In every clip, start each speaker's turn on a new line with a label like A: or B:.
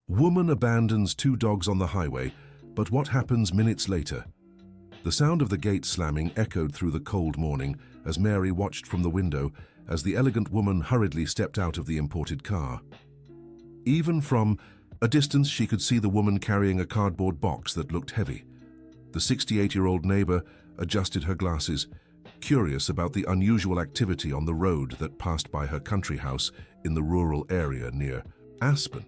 A: Woman abandons two dogs on the highway, but what happens minutes later? The sound of the gate slamming echoed through the cold morning as Mary watched from the window as the elegant woman hurriedly stepped out of the imported car. Even from a distance, she could see the woman carrying a cardboard box that looked heavy. The 68-year-old neighbor adjusted her glasses, curious about the unusual activity on the road that passed by her country house in the rural area near Aspen.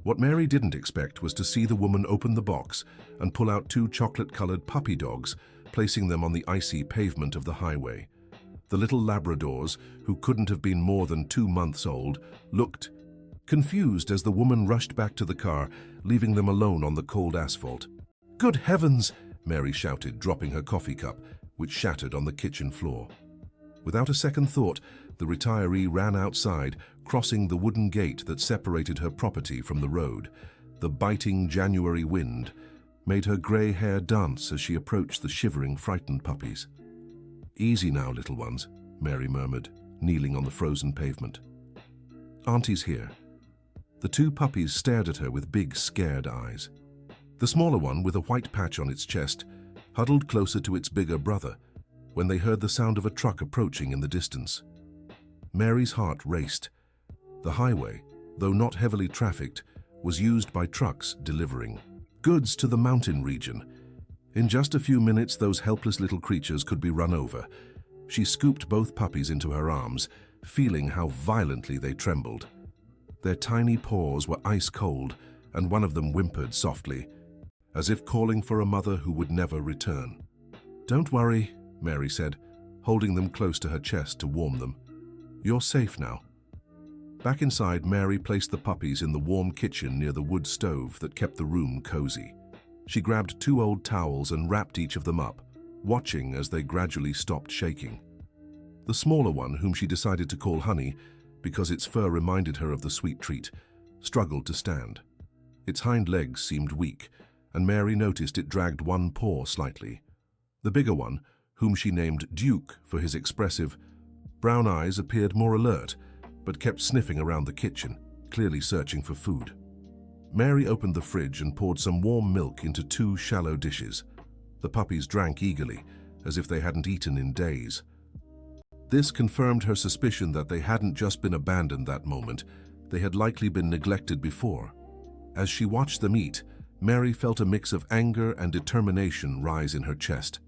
A: What Mary didn't expect was to see the woman open the box and pull out two chocolate-colored puppy dogs, placing them on the icy pavement of the highway. The little Labradors, who couldn't have been more than 2 months old, looked confused as the woman rushed back to the car, leaving them alone on the cold asphalt. "Good heavens!" Mary shouted, dropping her coffee cup, which shattered on the kitchen floor. Without a second thought, the retiree ran outside, crossing the wooden gate that separated her property from the road. The biting January wind made her grey hair dance as she approached the shivering, frightened puppies. "Easy now, little ones," Mary murmured, kneeling on the frozen pavement. "Auntie's here." The two puppies stared at her with big, scared eyes. The smaller one, with a white patch on its chest, huddled closer to its bigger brother when they heard the sound of a truck approaching in the distance. Mary's heart raced. The highway, though not heavily trafficked, was used by trucks delivering goods to the mountain region. In just a few minutes, those helpless little creatures could be run over. She scooped both puppies into her arms, feeling how violently they trembled. Their tiny paws were ice cold, and one of them whimpered softly, as if calling for a mother who would never return. "Don't worry," Mary said, holding them close to her chest to warm them. "You're safe now." Back inside, Mary placed the puppies in the warm kitchen near the wood stove that kept the room cozy. She grabbed 2 old towels and wrapped each of them up, watching as they gradually stopped shaking. The smaller one, whom she decided to call Honey because its fur reminded her of the sweet treat, struggled to stand. Its hind legs seemed weak, and Mary noticed it dragged one paw slightly. The bigger one, whom she named Duke for his expressive brown eyes, appeared more alert, but kept sniffing around the kitchen, clearly searching for food. Mary opened the fridge and poured some warm milk into 2 shallow dishes. The puppies drank eagerly, as if they hadn't eaten in days. This confirmed her suspicion that they hadn't just been abandoned that moment, they had likely been neglected before. As she watched them eat, Mary felt a mix of anger and determination rise in her chest.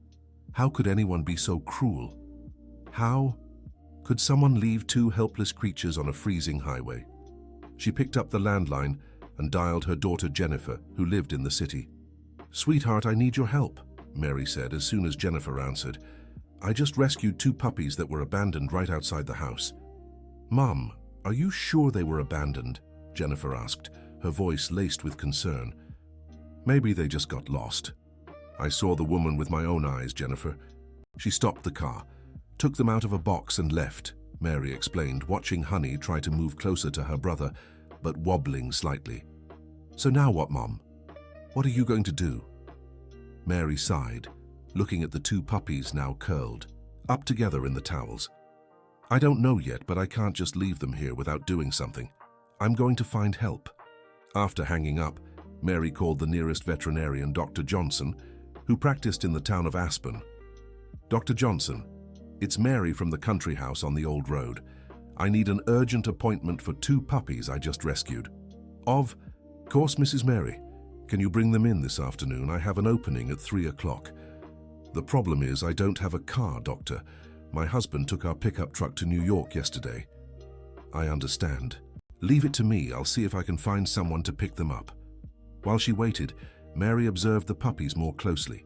A: How could anyone be so cruel? How could someone leave 2 helpless creatures on a freezing highway? She picked up the landline and dialed her daughter Jennifer, who lived in the city. "Sweetheart, I need your help," Mary said as soon as Jennifer answered. "I just rescued 2 puppies that were abandoned right outside the house." "Mom, are you sure they were abandoned?" Jennifer asked, her voice laced with concern. "Maybe they just got lost. I saw the woman with my own eyes, Jennifer. She stopped the car, took them out of a box and left," Mary explained, watching Honey try to move closer to her brother, but wobbling slightly. "So now what, Mom? What are you going to do?" Mary sighed, looking at the 2 puppies now curled up together in the towels. "I don't know yet, but I can't just leave them here without doing something. I'm going to find help." After hanging up, Mary called the nearest veterinarian, Dr. Johnson, who practiced in the town of Aspen. "Dr. Johnson, it's Mary from the country house on the old road. I need an urgent appointment for 2 puppies I just rescued." "Of course, Mrs. Mary. Can you bring them in this afternoon? I have an opening at 3 o'clock. "The problem is I don't have a car, Doctor. My husband took our pickup truck to New York yesterday." "I understand. Leave it to me. I'll see if I can find someone to pick them up." While she waited, Mary observed the puppies more closely.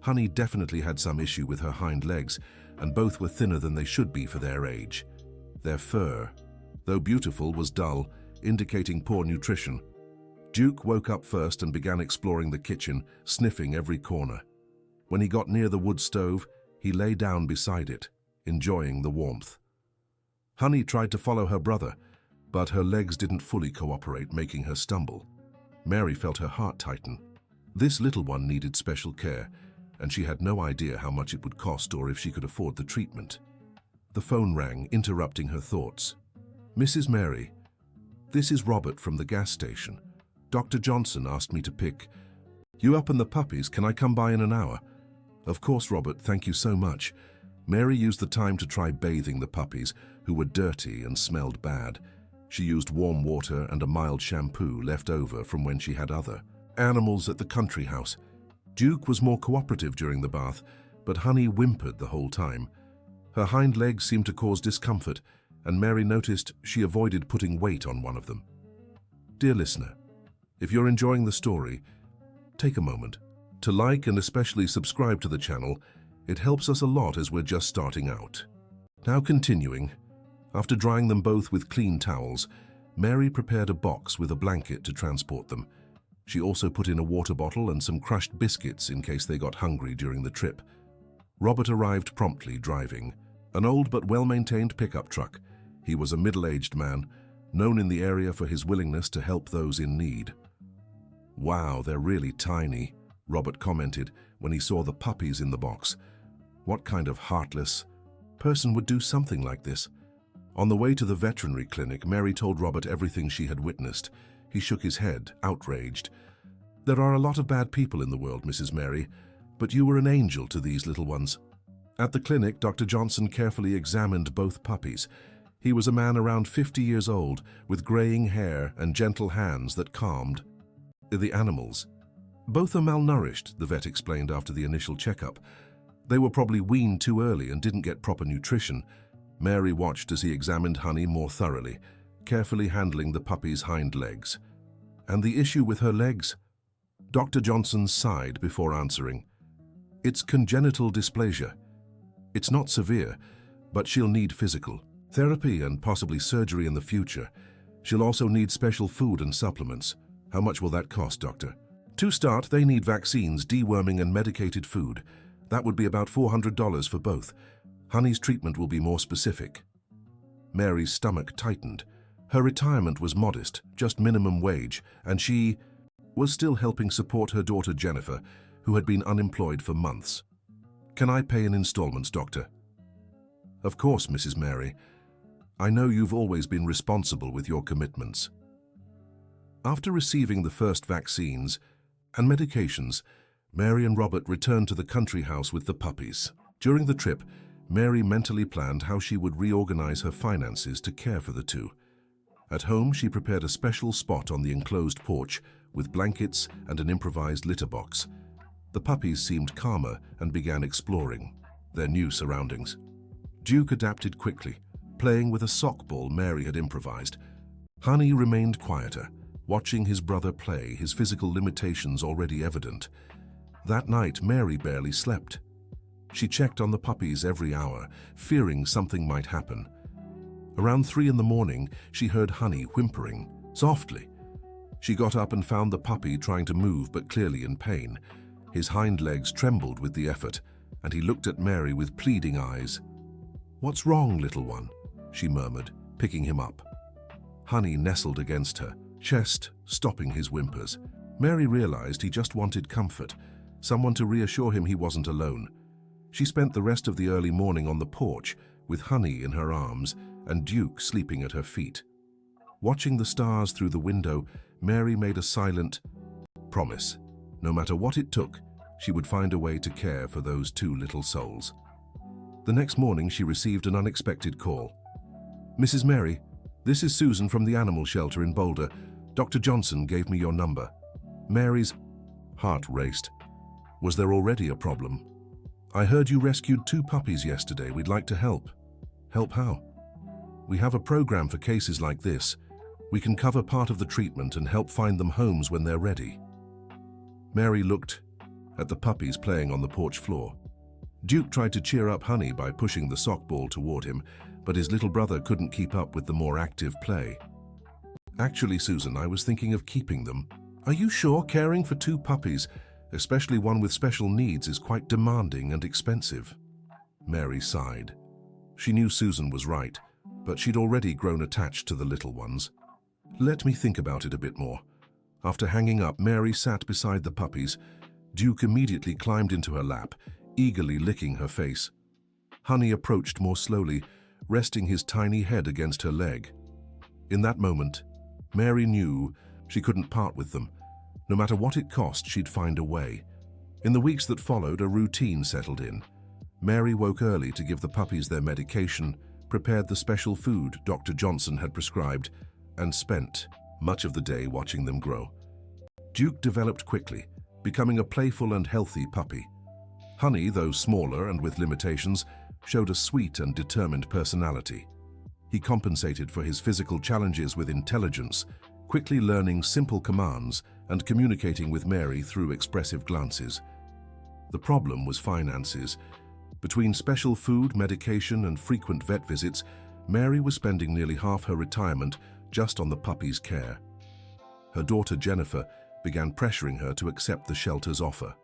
A: Honey definitely had some issue with her hind legs, and both were thinner than they should be for their age. Their fur, though beautiful, was dull, indicating poor nutrition. Duke woke up first and began exploring the kitchen, sniffing every corner. When he got near the wood stove, he lay down beside it, enjoying the warmth. Honey tried to follow her brother, but her legs didn't fully cooperate, making her stumble. Mary felt her heart tighten. This little one needed special care, and she had no idea how much it would cost or if she could afford the treatment. The phone rang, interrupting her thoughts. "Mrs. Mary, this is Robert from the gas station. Dr. Johnson asked me to pick you up and the puppies. Can I come by in an hour? Of course, Robert, thank you so much. Mary used the time to try bathing the puppies, who were dirty and smelled bad. She used warm water and a mild shampoo left over from when she had other animals at the country house. Duke was more cooperative during the bath, but Honey whimpered the whole time. Her hind legs seemed to cause discomfort, and Mary noticed she avoided putting weight on one of them. Dear listener, if you're enjoying the story, take a moment to like and especially subscribe to the channel. It helps us a lot as we're just starting out. Now continuing, after drying them both with clean towels, Mary prepared a box with a blanket to transport them. She also put in a water bottle and some crushed biscuits in case they got hungry during the trip. Robert arrived promptly, driving an old but well-maintained pickup truck. He was a middle-aged man, known in the area for his willingness to help those in need. "Wow, they're really tiny," Robert commented when he saw the puppies in the box. What kind of heartless person would do something like this? On the way to the veterinary clinic, Mary told Robert everything she had witnessed. He shook his head, outraged. "There are a lot of bad people in the world, Mrs. Mary, but you were an angel to these little ones." At the clinic, Dr. Johnson carefully examined both puppies. He was a man around 50 years old, with graying hair and gentle hands that calmed the animals. "Both are malnourished," the vet explained after the initial checkup. "They were probably weaned too early and didn't get proper nutrition." Mary watched as he examined Honey more thoroughly, carefully handling the puppy's hind legs. "And the issue with her legs?" Dr. Johnson sighed before answering. "It's congenital dysplasia. It's not severe, but she'll need physical therapy and possibly surgery in the future. She'll also need special food and supplements. How much will that cost, doctor?" "To start, they need vaccines, deworming and medicated food. That would be about $400 for both. Honey's treatment will be more specific." Mary's stomach tightened. Her retirement was modest, just minimum wage, and she was still helping support her daughter Jennifer, who had been unemployed for months. "Can I pay in installments, doctor?" "Of course, Mrs. Mary. I know you've always been responsible with your commitments." After receiving the first vaccines and medications, Mary and Robert returned to the country house with the puppies. During the trip, Mary mentally planned how she would reorganize her finances to care for the two. At home, she prepared a special spot on the enclosed porch with blankets and an improvised litter box. The puppies seemed calmer and began exploring their new surroundings. Duke adapted quickly, playing with a sock ball Mary had improvised. Honey remained quieter, watching his brother play, his physical limitations already evident. That night, Mary barely slept. She checked on the puppies every hour, fearing something might happen. Around 3 in the morning, she heard Honey whimpering softly. She got up and found the puppy trying to move but clearly in pain. His hind legs trembled with the effort, and he looked at Mary with pleading eyes. "What's wrong, little one?" she murmured, picking him up. Honey nestled against her, chest stopping his whimpers. Mary realized he just wanted comfort, someone to reassure him he wasn't alone. She spent the rest of the early morning on the porch, with Honey in her arms and Duke sleeping at her feet. Watching the stars through the window, Mary made a silent promise. No matter what it took, she would find a way to care for those two little souls. The next morning, she received an unexpected call. "Mrs. Mary, this is Susan from the animal shelter in Boulder. Dr. Johnson gave me your number." Mary's heart raced. Was there already a problem? "I heard you rescued 2 puppies yesterday. We'd like to help." "Help how?" "We have a program for cases like this. We can cover part of the treatment and help find them homes when they're ready." Mary looked at the puppies playing on the porch floor. Duke tried to cheer up Honey by pushing the sock ball toward him, but his little brother couldn't keep up with the more active play. "Actually, Susan, I was thinking of keeping them." "Are you sure? Caring for 2 puppies, especially one with special needs, is quite demanding and expensive." Mary sighed. She knew Susan was right, but she'd already grown attached to the little ones. "Let me think about it a bit more." After hanging up, Mary sat beside the puppies. Duke immediately climbed into her lap, eagerly licking her face. Honey approached more slowly, resting his tiny head against her leg. In that moment, Mary knew She couldn't part with them. No matter what it cost, she'd find a way. In the weeks that followed, a routine settled in. Mary woke early to give the puppies their medication, prepared the special food Dr. Johnson had prescribed, and spent much of the day watching them grow. Duke developed quickly, becoming a playful and healthy puppy. Honey, though smaller and with limitations, showed a sweet and determined personality. He compensated for his physical challenges with intelligence, quickly learning simple commands and communicating with Mary through expressive glances. The problem was finances. Between special food, medication, and frequent vet visits, Mary was spending nearly half her retirement just on the puppy's care. Her daughter Jennifer began pressuring her to accept the shelter's offer.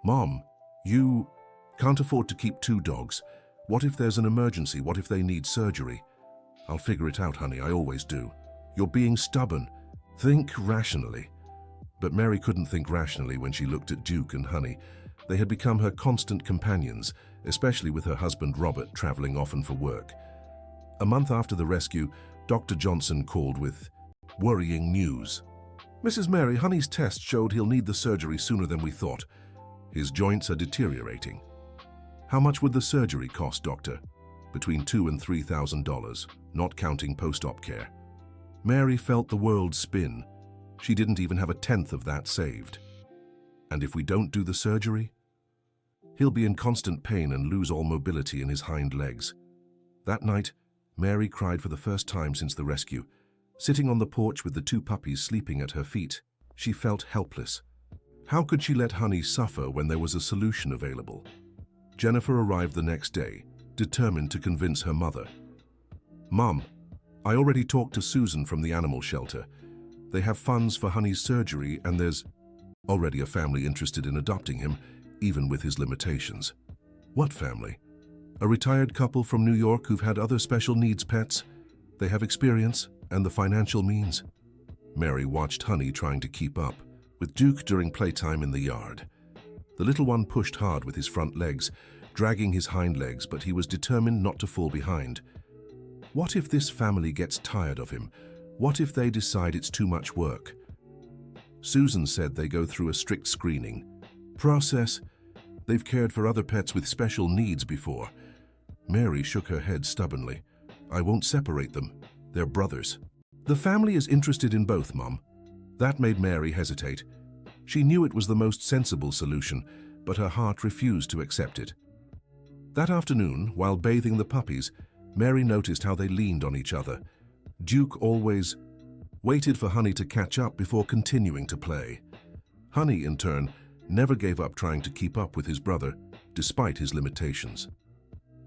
A: "Mom, you can't afford to keep 2 dogs. What if there's an emergency? What if they need surgery?" "I'll figure it out, honey, I always do." "You're being stubborn. Think rationally." But Mary couldn't think rationally when she looked at Duke and Honey. They had become her constant companions, especially with her husband Robert traveling often for work. A month after the rescue, Dr. Johnson called with worrying news. "Mrs. Mary, Honey's test showed he'll need the surgery sooner than we thought. His joints are deteriorating." "How much would the surgery cost, doctor?" "Between $2,000 and $3,000, not counting post-op care." Mary felt the world spin. She didn't even have a tenth of that saved. "And if we don't do the surgery?" "He'll be in constant pain and lose all mobility in his hind legs." That night, Mary cried for the first time since the rescue. Sitting on the porch with the 2 puppies sleeping at her feet, she felt helpless. How could she let Honey suffer when there was a solution available? Jennifer arrived the next day, determined to convince her mother. "Mom, I already talked to Susan from the animal shelter. They have funds for Honey's surgery and there's already a family interested in adopting him, even with his limitations." "What family?" "A retired couple from New York who've had other special needs pets. They have experience and the financial means." Mary watched Honey trying to keep up, with Duke during playtime in the yard. The little one pushed hard with his front legs, dragging his hind legs, but he was determined not to fall behind. What if this family gets tired of him? What if they decide it's too much work? Susan said they go through a strict screening process. They've cared for other pets with special needs before. Mary shook her head stubbornly. "I won't separate them. They're brothers." "The family is interested in both, Mom." That made Mary hesitate. She knew it was the most sensible solution, but her heart refused to accept it. That afternoon, while bathing the puppies, Mary noticed how they leaned on each other. Duke always waited for Honey to catch up before continuing to play. Honey, in turn, never gave up trying to keep up with his brother, despite his limitations.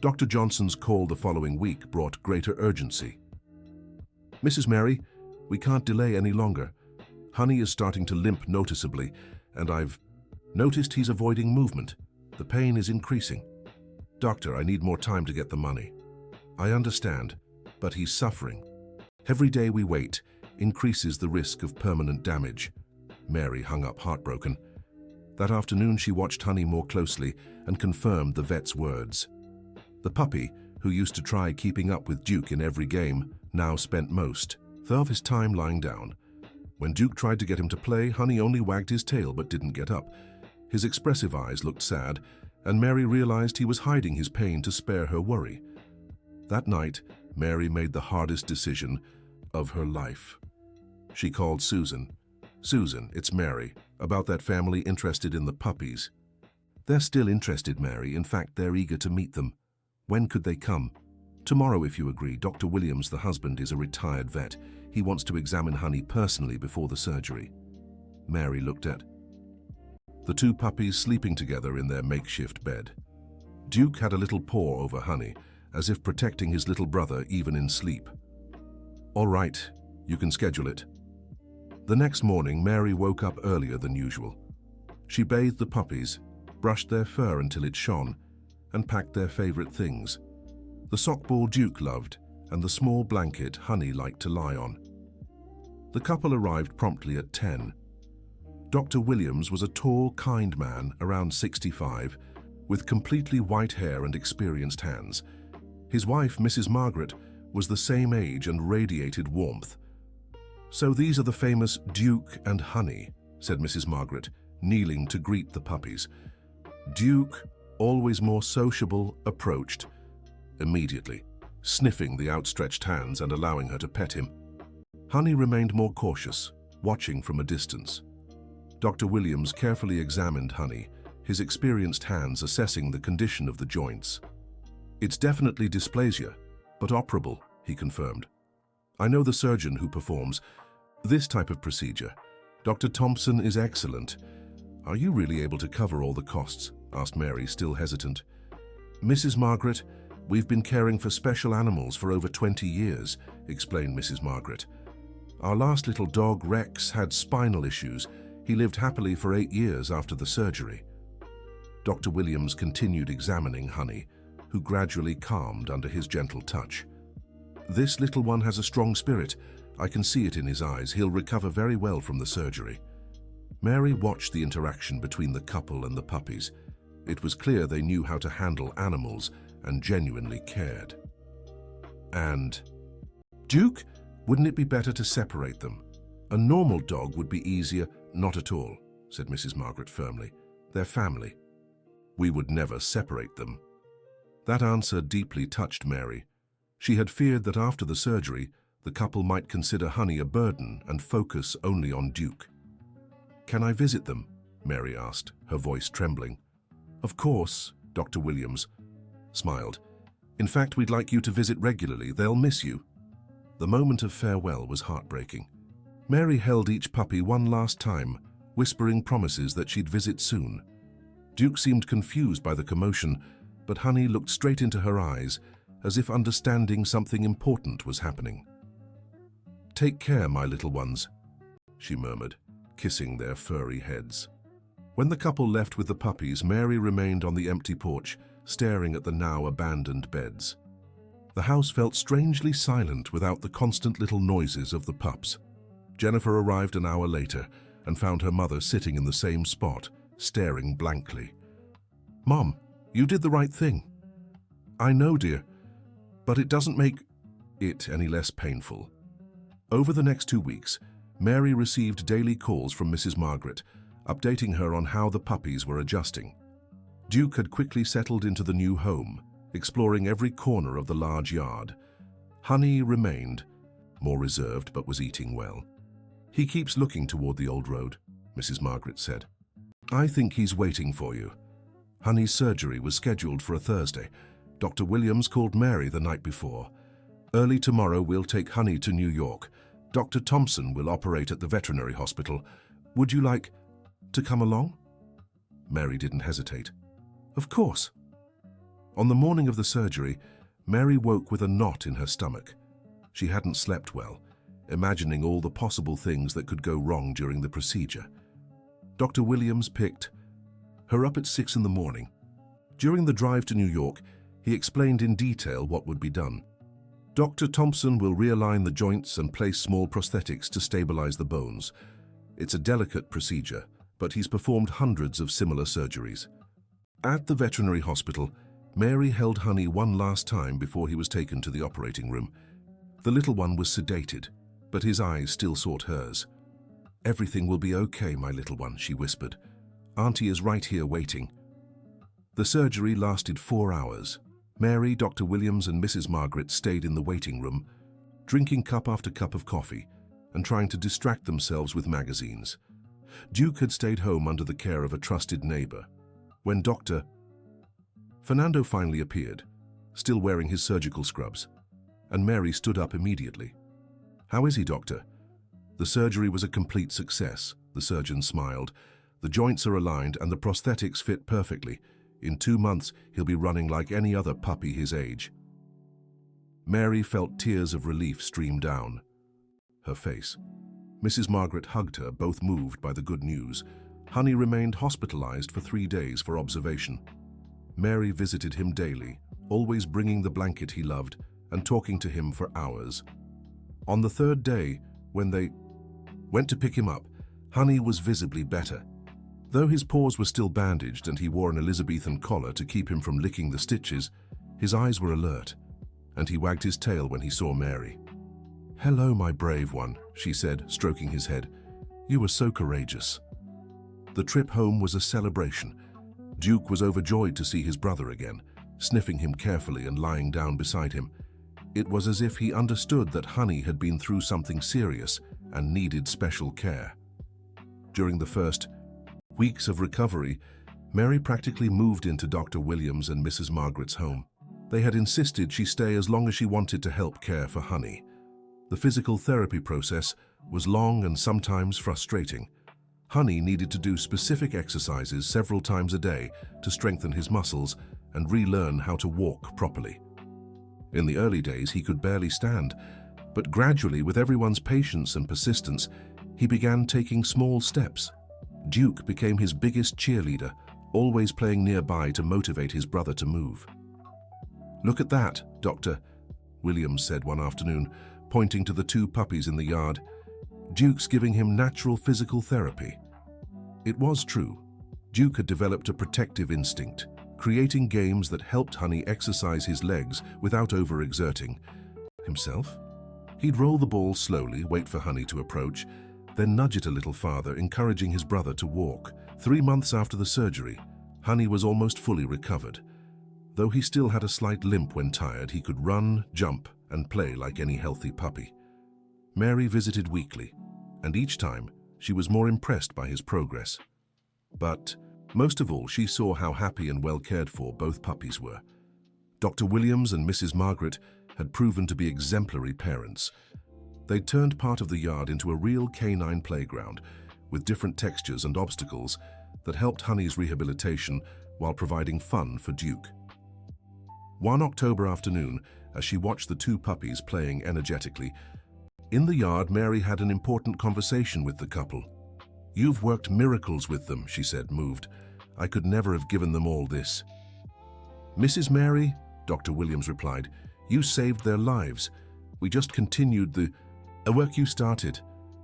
A: Dr. Johnson's call the following week brought greater urgency. "Mrs. Mary, we can't delay any longer. Honey is starting to limp noticeably, and I've noticed he's avoiding movement. The pain is increasing." "Doctor, I need more time to get the money." "I understand, but he's suffering. Every day we wait increases the risk of permanent damage." Mary hung up heartbroken. That afternoon she watched Honey more closely and confirmed the vet's words. The puppy, who used to try keeping up with Duke in every game, now spent most of his time lying down. When Duke tried to get him to play, Honey only wagged his tail but didn't get up. His expressive eyes looked sad, and Mary realized he was hiding his pain to spare her worry. That night, Mary made the hardest decision of her life. She called Susan. "Susan, it's Mary, about that family interested in the puppies." "They're still interested, Mary. In fact, they're eager to meet them." "When could they come?" "Tomorrow, if you agree. Dr. Williams, the husband, is a retired vet. He wants to examine Honey personally before the surgery." Mary looked at the 2 puppies sleeping together in their makeshift bed. Duke had a little paw over Honey, as if protecting his little brother even in sleep. "All right, you can schedule it." The next morning, Mary woke up earlier than usual. She bathed the puppies, brushed their fur until it shone, and packed their favorite things: the sock ball Duke loved and the small blanket Honey liked to lie on. The couple arrived promptly at 10. Dr. Williams was a tall, kind man around 65, with completely white hair and experienced hands. His wife, Mrs. Margaret, was the same age and radiated warmth. "So these are the famous Duke and Honey," said Mrs. Margaret, kneeling to greet the puppies. Duke, always more sociable, approached immediately, sniffing the outstretched hands and allowing her to pet him. Honey remained more cautious, watching from a distance. Dr. Williams carefully examined Honey, his experienced hands assessing the condition of the joints. "It's definitely dysplasia, but operable," he confirmed. "I know the surgeon who performs this type of procedure. Dr. Thompson is excellent." "Are you really able to cover all the costs?" asked Mary, still hesitant. "Mrs. Margaret, we've been caring for special animals for over 20 years, explained Mrs. Margaret. "Our last little dog, Rex, had spinal issues. He lived happily for 8 years after the surgery." Dr. Williams continued examining Honey, who gradually calmed under his gentle touch. "This little one has a strong spirit. I can see it in his eyes. He'll recover very well from the surgery." Mary watched the interaction between the couple and the puppies. It was clear they knew how to handle animals and genuinely cared. "And Duke, wouldn't it be better to separate them? A normal dog would be easier." "Not at all," said Mrs. Margaret firmly. "They're family. We would never separate them." That answer deeply touched Mary. She had feared that after the surgery, the couple might consider Honey a burden and focus only on Duke. "Can I visit them?" Mary asked, her voice trembling. "Of course," Dr. Williams smiled. "In fact, we'd like you to visit regularly. They'll miss you." The moment of farewell was heartbreaking. Mary held each puppy one last time, whispering promises that she'd visit soon. Duke seemed confused by the commotion, but Honey looked straight into her eyes, as if understanding something important was happening. "Take care, my little ones," she murmured, kissing their furry heads. When the couple left with the puppies, Mary remained on the empty porch, staring at the now abandoned beds. The house felt strangely silent without the constant little noises of the pups. Jennifer arrived an hour later and found her mother sitting in the same spot, staring blankly. "Mom, you did the right thing." "I know, dear, but it doesn't make it any less painful." Over the next 2 weeks, Mary received daily calls from Mrs. Margaret, updating her on how the puppies were adjusting. Duke had quickly settled into the new home, exploring every corner of the large yard. Honey remained, more reserved, but was eating well. "He keeps looking toward the old road," Mrs. Margaret said. "I think he's waiting for you." Honey's surgery was scheduled for a Thursday. Dr. Williams called Mary the night before. "Early tomorrow we'll take Honey to New York. Dr. Thompson will operate at the veterinary hospital. Would you like to come along?" Mary didn't hesitate. "Of course." On the morning of the surgery, Mary woke with a knot in her stomach. She hadn't slept well, imagining all the possible things that could go wrong during the procedure. Dr. Williams picked her up at 6 in the morning. During the drive to New York, he explained in detail what would be done. "Dr. Thompson will realign the joints and place small prosthetics to stabilize the bones. It's a delicate procedure, but he's performed hundreds of similar surgeries." At the veterinary hospital, Mary held Honey one last time before he was taken to the operating room. The little one was sedated, but his eyes still sought hers. "Everything will be okay, my little one," she whispered. "Auntie is right here waiting." The surgery lasted 4 hours. Mary, Dr. Williams, and Mrs. Margaret stayed in the waiting room, drinking cup after cup of coffee and trying to distract themselves with magazines. Duke had stayed home under the care of a trusted neighbor. When Dr. Fernando finally appeared, still wearing his surgical scrubs, and Mary stood up immediately. "How is he, doctor?" "The surgery was a complete success," the surgeon smiled. "The joints are aligned and the prosthetics fit perfectly. In 2 months, he'll be running like any other puppy his age." Mary felt tears of relief stream down her face. Mrs. Margaret hugged her, both moved by the good news. Honey remained hospitalized for 3 days for observation. Mary visited him daily, always bringing the blanket he loved and talking to him for hours. On the 3rd day, when they went to pick him up, Honey was visibly better. Though his paws were still bandaged and he wore an Elizabethan collar to keep him from licking the stitches, his eyes were alert, and he wagged his tail when he saw Mary. "Hello, my brave one," she said, stroking his head. "You were so courageous." The trip home was a celebration. Duke was overjoyed to see his brother again, sniffing him carefully and lying down beside him. It was as if he understood that Honey had been through something serious and needed special care. During the first weeks of recovery, Mary practically moved into Dr. Williams and Mrs. Margaret's home. They had insisted she stay as long as she wanted to help care for Honey. The physical therapy process was long and sometimes frustrating. Honey needed to do specific exercises several times a day to strengthen his muscles and relearn how to walk properly. In the early days, he could barely stand, but gradually, with everyone's patience and persistence, he began taking small steps. Duke became his biggest cheerleader, always playing nearby to motivate his brother to move. "Look at that, Doctor," Williams said one afternoon, pointing to the two puppies in the yard. "Duke's giving him natural physical therapy." It was true. Duke had developed a protective instinct, creating games that helped Honey exercise his legs without overexerting himself. He'd roll the ball slowly, wait for Honey to approach, then nudge it a little farther, encouraging his brother to walk. 3 months after the surgery, Honey was almost fully recovered. Though he still had a slight limp when tired, he could run, jump, and play like any healthy puppy. Mary visited weekly, and each time she was more impressed by his progress. But most of all, she saw how happy and well cared for both puppies were. Dr. Williams and Mrs. Margaret had proven to be exemplary parents. They'd turned part of the yard into a real canine playground with different textures and obstacles that helped Honey's rehabilitation while providing fun for Duke. One October afternoon, as she watched the two puppies playing energetically, in the yard, Mary had an important conversation with the couple. "You've worked miracles with them," she said, moved. "I could never have given them all this." "Mrs. Mary," Dr. Williams replied, "you saved their lives. We just continued the work you started."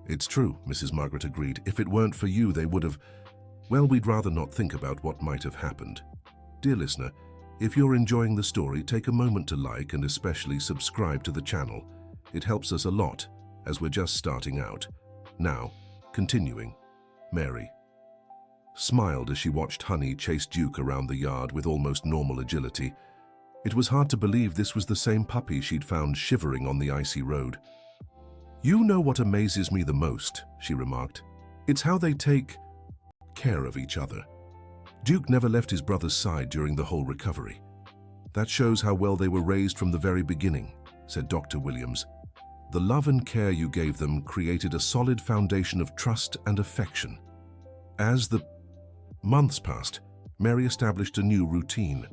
A: "It's true," Mrs. Margaret agreed. "If it weren't for you, they would have... Well, we'd rather not think about what might have happened." Dear listener, if you're enjoying the story, take a moment to like and especially subscribe to the channel. It helps us a lot, as we're just starting out. Now, continuing, Mary smiled as she watched Honey chase Duke around the yard with almost normal agility. It was hard to believe this was the same puppy she'd found shivering on the icy road. "You know what amazes me the most," she remarked. "It's how they take care of each other." Duke never left his brother's side during the whole recovery. "That shows how well they were raised from the very beginning," said Dr. Williams. "The love and care you gave them created a solid foundation of trust and affection." As the months passed, Mary established a new routine.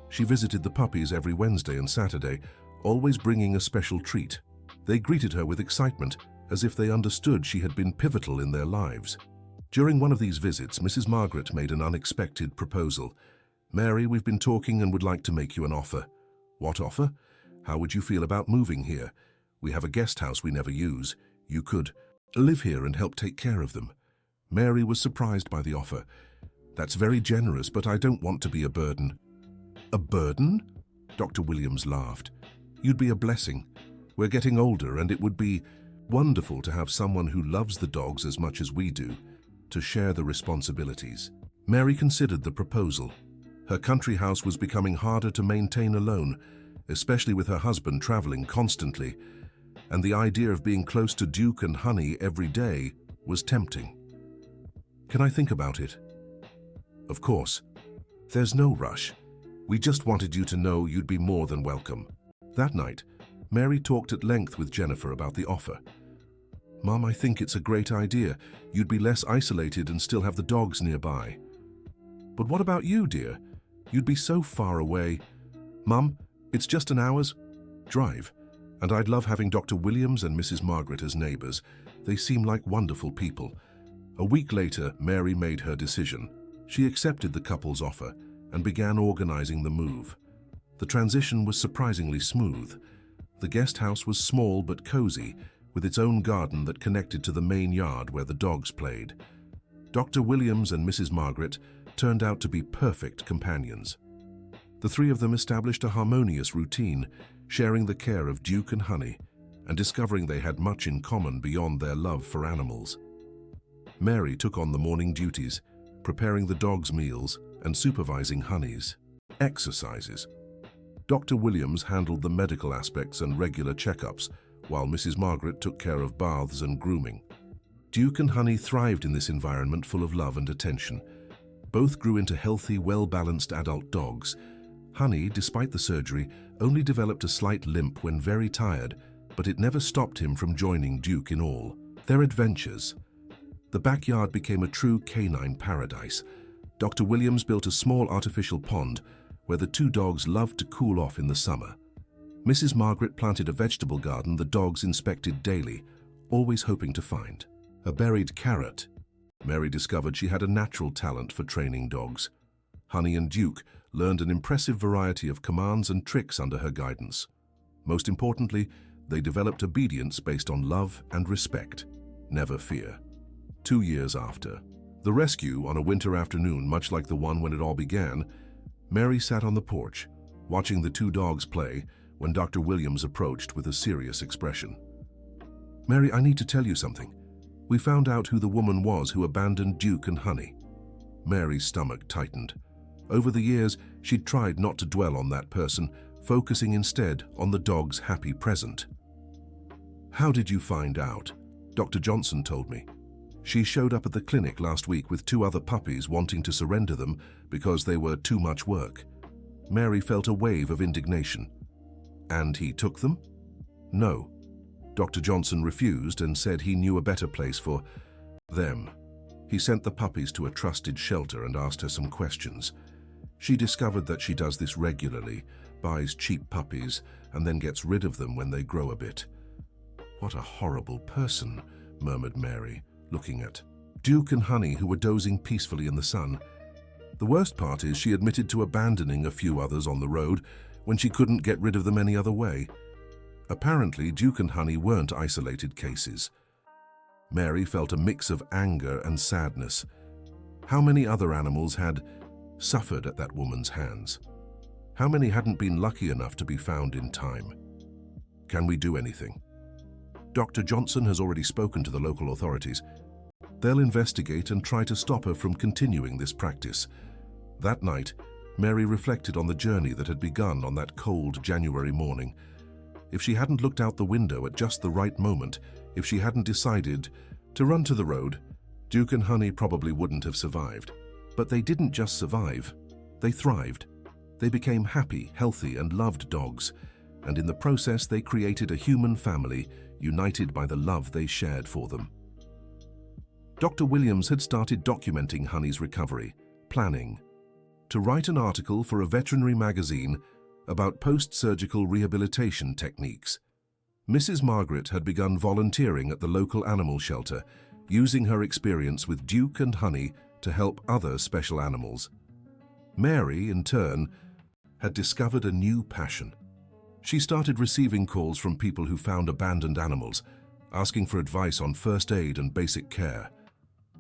A: She visited the puppies every Wednesday and Saturday, always bringing a special treat. They greeted her with excitement, as if they understood she had been pivotal in their lives. During one of these visits, Mrs. Margaret made an unexpected proposal. "Mary, we've been talking and would like to make you an offer." "What offer?" "How would you feel about moving here? We have a guest house we never use. You could live here and help take care of them." Mary was surprised by the offer. "That's very generous, but I don't want to be a burden." "A burden?" Dr. Williams laughed. "You'd be a blessing. We're getting older, and it would be wonderful to have someone who loves the dogs as much as we do, to share the responsibilities." Mary considered the proposal. Her country house was becoming harder to maintain alone, especially with her husband traveling constantly, and the idea of being close to Duke and Honey every day was tempting. "Can I think about it?" "Of course. There's no rush. We just wanted you to know you'd be more than welcome." That night, Mary talked at length with Jennifer about the offer. "Mom, I think it's a great idea. You'd be less isolated and still have the dogs nearby." "But what about you, dear? You'd be so far away." "Mum, it's just an hour's drive, and I'd love having Dr. Williams and Mrs. Margaret as neighbors. They seem like wonderful people." A week later, Mary made her decision. She accepted the couple's offer and began organizing the move. The transition was surprisingly smooth. The guest house was small but cozy, with its own garden that connected to the main yard where the dogs played. Dr. Williams and Mrs. Margaret turned out to be perfect companions. The three of them established a harmonious routine, sharing the care of Duke and Honey, and discovering they had much in common beyond their love for animals. Mary took on the morning duties, preparing the dogs' meals and supervising Honey's exercises. Dr. Williams handled the medical aspects and regular checkups, while Mrs. Margaret took care of baths and grooming. Duke and Honey thrived in this environment full of love and attention. Both grew into healthy, well-balanced adult dogs. Honey, despite the surgery, only developed a slight limp when very tired, but it never stopped him from joining Duke in all their adventures. The backyard became a true canine paradise. Dr. Williams built a small artificial pond where the two dogs loved to cool off in the summer. Mrs. Margaret planted a vegetable garden the dogs inspected daily, always hoping to find a buried carrot. Mary discovered she had a natural talent for training dogs. Honey and Duke learned an impressive variety of commands and tricks under her guidance. Most importantly, they developed obedience based on love and respect, never fear. 2 years after the rescue, on a winter afternoon much like the one when it all began, Mary sat on the porch, watching the two dogs play, when Dr. Williams approached with a serious expression. "Mary, I need to tell you something. We found out who the woman was who abandoned Duke and Honey." Mary's stomach tightened. Over the years, she'd tried not to dwell on that person, focusing instead on the dog's happy present. "How did you find out?" "Dr. Johnson told me. She showed up at the clinic last week with 2 other puppies wanting to surrender them because they were too much work." Mary felt a wave of indignation. "And he took them?" "No. Dr. Johnson refused and said he knew a better place for them. He sent the puppies to a trusted shelter and asked her some questions. She discovered that she does this regularly, buys cheap puppies, and then gets rid of them when they grow a bit." "What a horrible person," murmured Mary, looking at Duke and Honey, who were dozing peacefully in the sun. The worst part is she admitted to abandoning a few others on the road when she couldn't get rid of them any other way. Apparently, Duke and Honey weren't isolated cases. Mary felt a mix of anger and sadness. How many other animals had suffered at that woman's hands? How many hadn't been lucky enough to be found in time? Can we do anything? Dr. Johnson has already spoken to the local authorities. They'll investigate and try to stop her from continuing this practice. That night, Mary reflected on the journey that had begun on that cold January morning. If she hadn't looked out the window at just the right moment, if she hadn't decided to run to the road, Duke and Honey probably wouldn't have survived. But they didn't just survive, they thrived. They became happy, healthy, and loved dogs, and in the process they created a human family united by the love they shared for them. Dr. Williams had started documenting Honey's recovery, planning to write an article for a veterinary magazine about post-surgical rehabilitation techniques. Mrs. Margaret had begun volunteering at the local animal shelter, using her experience with Duke and Honey to help other special animals. Mary, in turn, had discovered a new passion. She started receiving calls from people who found abandoned animals, asking for advice on first aid and basic care.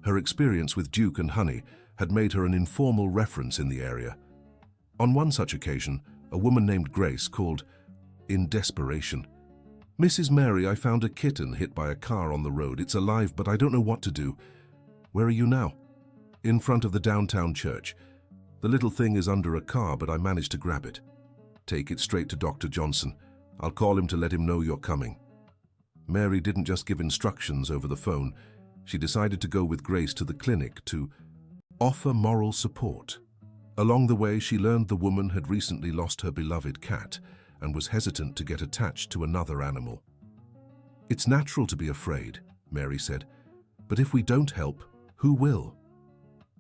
A: Her experience with Duke and Honey had made her an informal reference in the area. On one such occasion, a woman named Grace called in desperation. "Mrs. Mary, I found a kitten hit by a car on the road. It's alive, but I don't know what to do." "Where are you now?" "In front of the downtown church. The little thing is under a car, but I managed to grab it." "Take it straight to Dr. Johnson. I'll call him to let him know you're coming." Mary didn't just give instructions over the phone. She decided to go with Grace to the clinic to offer moral support. Along the way, she learned the woman had recently lost her beloved cat and was hesitant to get attached to another animal. "It's natural to be afraid," Mary said, "but if we don't help, who will?"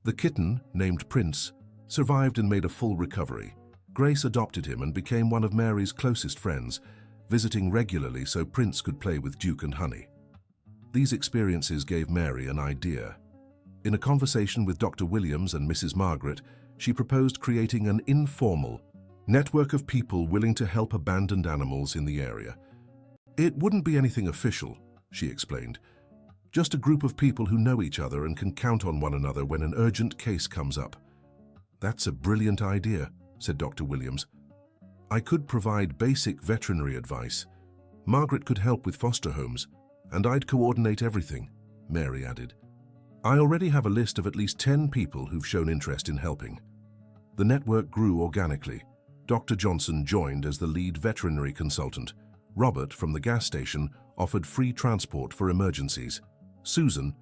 A: The kitten, named Prince, survived and made a full recovery. Grace adopted him and became one of Mary's closest friends, visiting regularly so Prince could play with Duke and Honey. These experiences gave Mary an idea. In a conversation with Dr. Williams and Mrs. Margaret, she proposed creating an informal network of people willing to help abandoned animals in the area. "It wouldn't be anything official," she explained. "Just a group of people who know each other and can count on one another when an urgent case comes up." "That's a brilliant idea," said Dr. Williams. "I could provide basic veterinary advice. Margaret could help with foster homes, and I'd coordinate everything, Mary added. I already have a list of at least 10 people who've shown interest in helping. The network grew organically. Dr. Johnson joined as the lead veterinary consultant. Robert, from the gas station, offered free transport for emergencies. Susan,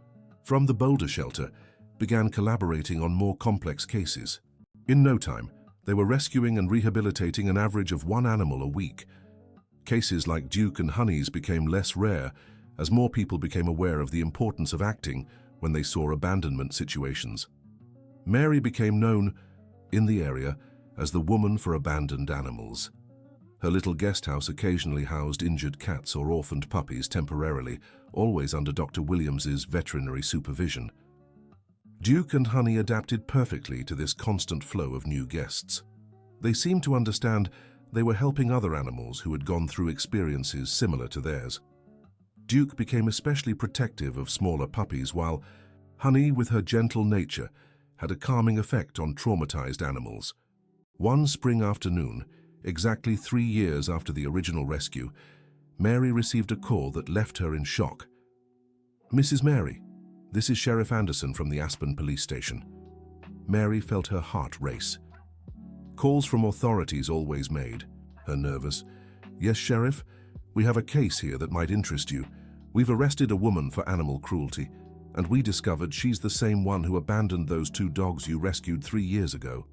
A: from the Boulder shelter, began collaborating on more complex cases. In no time, they were rescuing and rehabilitating an average of 1 animal a week. Cases like Duke and Honey's became less rare as more people became aware of the importance of acting when they saw abandonment situations. Mary became known in the area as the woman for abandoned animals. Her little guest house occasionally housed injured cats or orphaned puppies temporarily, always under Dr. Williams's veterinary supervision. Duke and Honey adapted perfectly to this constant flow of new guests. They seemed to understand they were helping other animals who had gone through experiences similar to theirs. Duke became especially protective of smaller puppies, while Honey, with her gentle nature, had a calming effect on traumatized animals. One spring afternoon, exactly 3 years after the original rescue, Mary received a call that left her in shock. "Mrs. Mary, this is Sheriff Anderson from the Aspen Police Station." Mary felt her heart race. Calls from authorities always made her nervous. "Yes, Sheriff, we have a case here that might interest you. We've arrested a woman for animal cruelty, and we discovered she's the same one who abandoned those 2 dogs you rescued 3 years ago."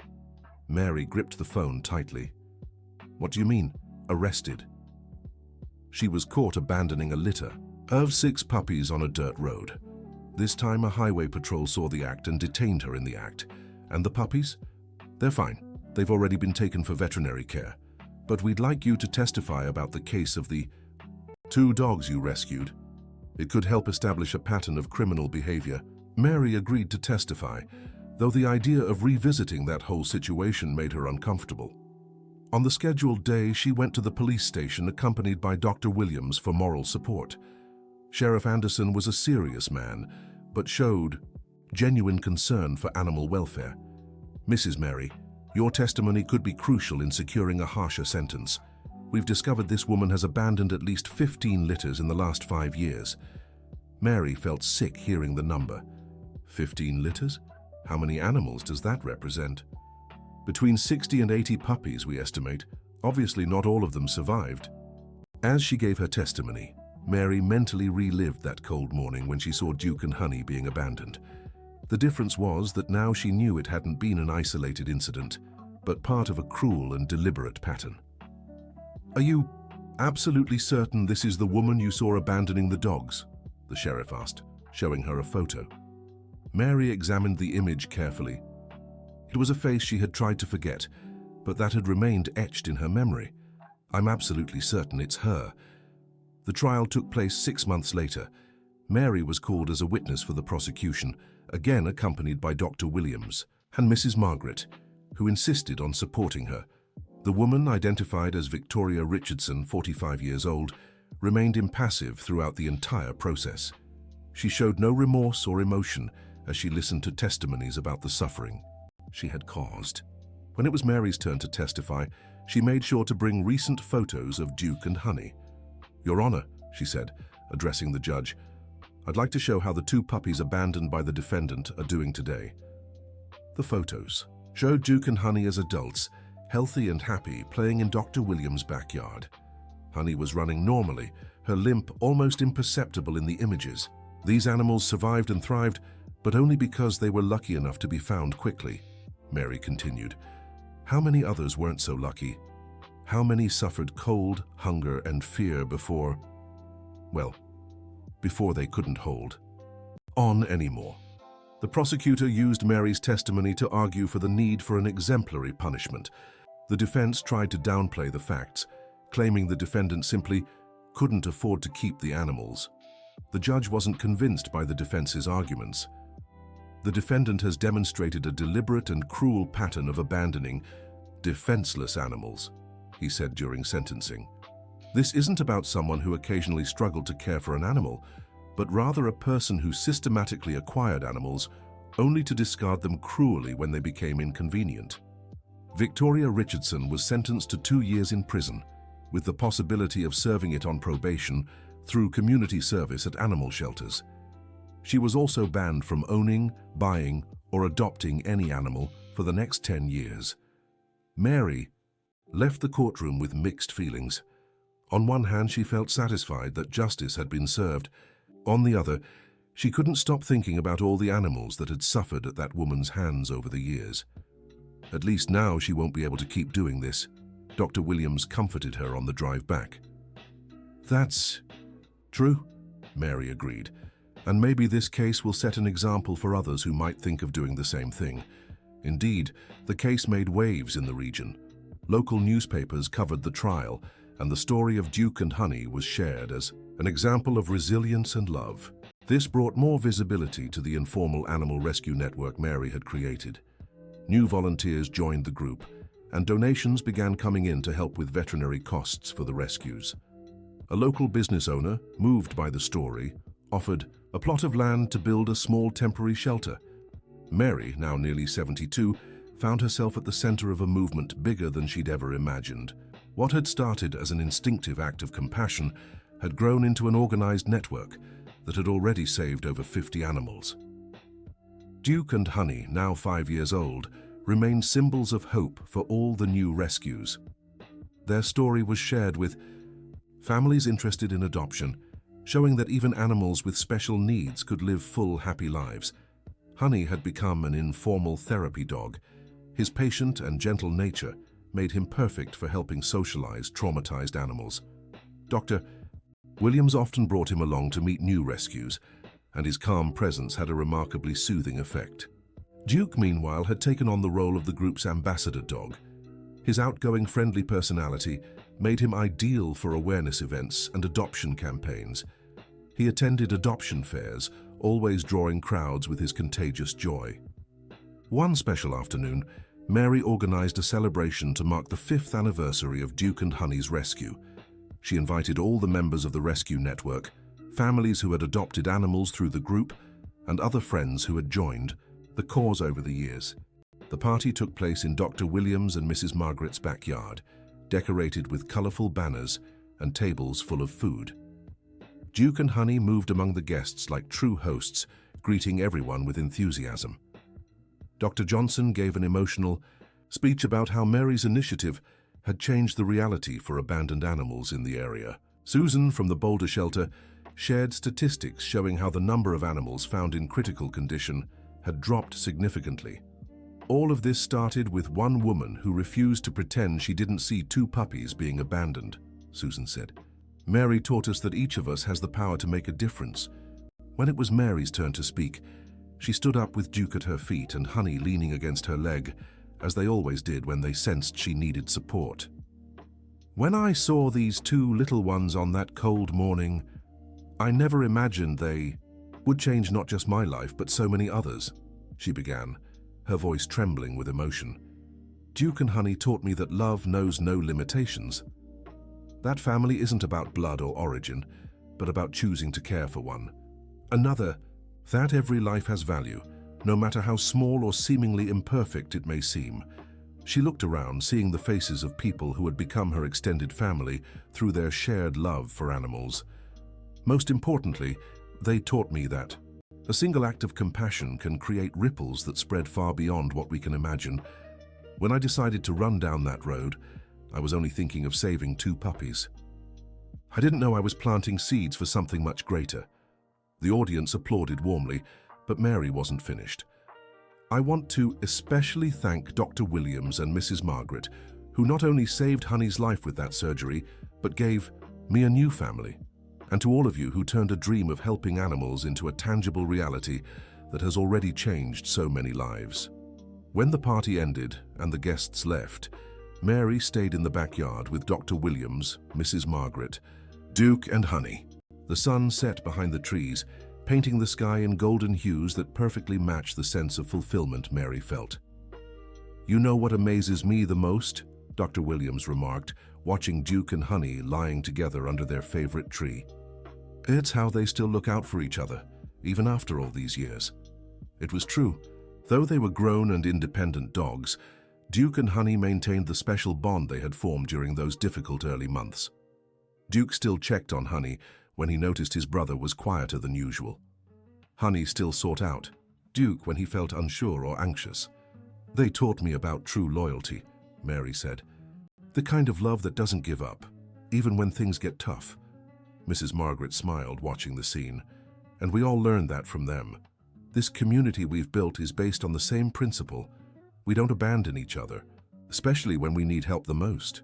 A: Mary gripped the phone tightly. "What do you mean, arrested?" "She was caught abandoning a litter of 6 puppies on a dirt road. This time a highway patrol saw the act and detained her in the act. And the puppies? They're fine. They've already been taken for veterinary care. But we'd like you to testify about the case of the 2 dogs you rescued. It could help establish a pattern of criminal behavior." Mary agreed to testify, though the idea of revisiting that whole situation made her uncomfortable. On the scheduled day, she went to the police station accompanied by Dr. Williams for moral support. Sheriff Anderson was a serious man, but showed genuine concern for animal welfare. "Mrs. Mary, your testimony could be crucial in securing a harsher sentence. We've discovered this woman has abandoned at least 15 litters in the last 5 years." Mary felt sick hearing the number. 15 litters? How many animals does that represent? Between 60 and 80 puppies, we estimate. Obviously, not all of them survived. As she gave her testimony, Mary mentally relived that cold morning when she saw Duke and Honey being abandoned. The difference was that now she knew it hadn't been an isolated incident, but part of a cruel and deliberate pattern. "Are you absolutely certain this is the woman you saw abandoning the dogs?" the sheriff asked, showing her a photo. Mary examined the image carefully. It was a face she had tried to forget, but that had remained etched in her memory. "I'm absolutely certain it's her." The trial took place 6 months later. Mary was called as a witness for the prosecution, again accompanied by Dr. Williams and Mrs. Margaret, who insisted on supporting her. The woman, identified as Victoria Richardson, 45 years old, remained impassive throughout the entire process. She showed no remorse or emotion as she listened to testimonies about the suffering she had caused. When it was Mary's turn to testify, she made sure to bring recent photos of Duke and Honey. "Your Honor," she said, addressing the judge, "I'd like to show how the 2 puppies abandoned by the defendant are doing today." The photos showed Duke and Honey as adults, healthy and happy, playing in Dr. Williams' backyard. Honey was running normally, her limp almost imperceptible in the images. These animals survived and thrived, but only because they were lucky enough to be found quickly, Mary continued. How many others weren't so lucky? How many suffered cold, hunger, and fear before they couldn't hold on anymore? The prosecutor used Mary's testimony to argue for the need for an exemplary punishment. The defense tried to downplay the facts, claiming the defendant simply couldn't afford to keep the animals. The judge wasn't convinced by the defense's arguments. "The defendant has demonstrated a deliberate and cruel pattern of abandoning defenseless animals," he said during sentencing. "This isn't about someone who occasionally struggled to care for an animal, but rather a person who systematically acquired animals only to discard them cruelly when they became inconvenient." Victoria Richardson was sentenced to 2 years in prison. with the possibility of serving it on probation through community service at animal shelters. She was also banned from owning, buying, or adopting any animal for the next 10 years. Mary left the courtroom with mixed feelings. On one hand, she felt satisfied that justice had been served. On the other, she couldn't stop thinking about all the animals that had suffered at that woman's hands over the years. At least now she won't be able to keep doing this, Dr. Williams comforted her on the drive back. That's true, Mary agreed, and maybe this case will set an example for others who might think of doing the same thing. Indeed, the case made waves in the region. Local newspapers covered the trial, and the story of Duke and Honey was shared as an example of resilience and love. This brought more visibility to the informal animal rescue network Mary had created. New volunteers joined the group, and donations began coming in to help with veterinary costs for the rescues. A local business owner, moved by the story, offered a plot of land to build a small temporary shelter. Mary, now nearly 72, found herself at the center of a movement bigger than she'd ever imagined. What had started as an instinctive act of compassion had grown into an organized network that had already saved over 50 animals. Duke and Honey, now 5 years old, remained symbols of hope for all the new rescues. Their story was shared with families interested in adoption, showing that even animals with special needs could live full, happy lives. Honey had become an informal therapy dog. His patient and gentle nature made him perfect for helping socialize traumatized animals. Dr. Williams often brought him along to meet new rescues, and his calm presence had a remarkably soothing effect. Duke, meanwhile, had taken on the role of the group's ambassador dog. His outgoing, friendly personality made him ideal for awareness events and adoption campaigns. He attended adoption fairs, always drawing crowds with his contagious joy. One special afternoon, Mary organized a celebration to mark the 5th anniversary of Duke and Honey's rescue. She invited all the members of the rescue network, families who had adopted animals through the group, and other friends who had joined the cause over the years. The party took place in Dr. Williams and Mrs. Margaret's backyard, decorated with colorful banners and tables full of food. Duke and Honey moved among the guests like true hosts, greeting everyone with enthusiasm. Dr. Johnson gave an emotional speech about how Mary's initiative had changed the reality for abandoned animals in the area. Susan from the Boulder shelter shared statistics showing how the number of animals found in critical condition had dropped significantly. All of this started with one woman who refused to pretend she didn't see 2 puppies being abandoned, Susan said. Mary taught us that each of us has the power to make a difference. When it was Mary's turn to speak, she stood up with Duke at her feet and Honey leaning against her leg, as they always did when they sensed she needed support. When I saw these 2 little ones on that cold morning, I never imagined they would change not just my life, but so many others, she began, her voice trembling with emotion. Duke and Honey taught me that love knows no limitations. That family isn't about blood or origin, but about choosing to care for one another, that every life has value, no matter how small or seemingly imperfect it may seem. She looked around, seeing the faces of people who had become her extended family through their shared love for animals. Most importantly, they taught me that a single act of compassion can create ripples that spread far beyond what we can imagine. When I decided to run down that road, I was only thinking of saving 2 puppies. I didn't know I was planting seeds for something much greater. The audience applauded warmly, but Mary wasn't finished. I want to especially thank Dr. Williams and Mrs. Margaret, who not only saved Honey's life with that surgery, but gave me a new family. And to all of you who turned a dream of helping animals into a tangible reality that has already changed so many lives. When the party ended and the guests left, Mary stayed in the backyard with Dr. Williams, Mrs. Margaret, Duke and Honey. The sun set behind the trees, painting the sky in golden hues that perfectly matched the sense of fulfillment Mary felt. "You know what amazes me the most?" Dr. Williams remarked, watching Duke and Honey lying together under their favorite tree. "It's how they still look out for each other, even after all these years." It was true. Though they were grown and independent dogs, Duke and Honey maintained the special bond they had formed during those difficult early months. Duke still checked on Honey when he noticed his brother was quieter than usual. Honey still sought out Duke when he felt unsure or anxious. "They taught me about true loyalty," Mary said. "The kind of love that doesn't give up, even when things get tough." Mrs. Margaret smiled, watching the scene. "And we all learned that from them. This community we've built is based on the same principle. We don't abandon each other, especially when we need help the most."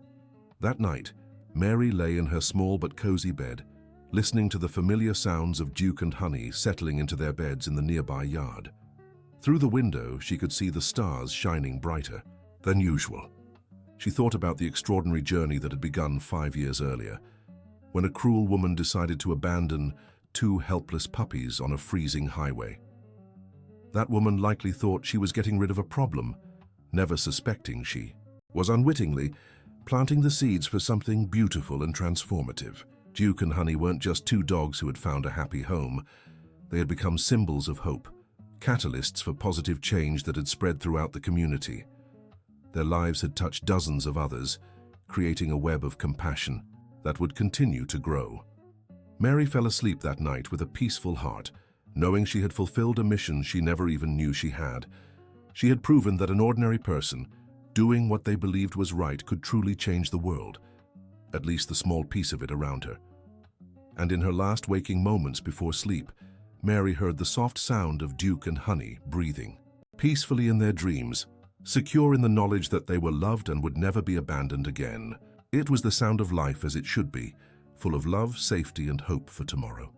A: That night, Mary lay in her small but cozy bed, listening to the familiar sounds of Duke and Honey settling into their beds in the nearby yard. Through the window, she could see the stars shining brighter than usual. She thought about the extraordinary journey that had begun 5 years earlier, when a cruel woman decided to abandon 2 helpless puppies on a freezing highway. That woman likely thought she was getting rid of a problem, never suspecting she was unwittingly planting the seeds for something beautiful and transformative. Duke and Honey weren't just 2 dogs who had found a happy home. They had become symbols of hope, catalysts for positive change that had spread throughout the community. Their lives had touched dozens of others, creating a web of compassion that would continue to grow. Mary fell asleep that night with a peaceful heart, knowing she had fulfilled a mission she never even knew she had. She had proven that an ordinary person, doing what they believed was right, could truly change the world, at least the small piece of it around her. And in her last waking moments before sleep, Mary heard the soft sound of Duke and Honey breathing peacefully in their dreams, secure in the knowledge that they were loved and would never be abandoned again. It was the sound of life as it should be, full of love, safety, and hope for tomorrow.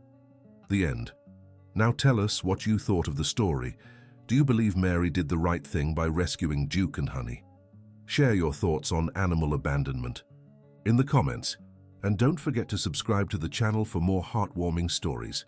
A: The end. Now tell us what you thought of the story. Do you believe Mary did the right thing by rescuing Duke and Honey? Share your thoughts on animal abandonment in the comments, and don't forget to subscribe to the channel for more heartwarming stories.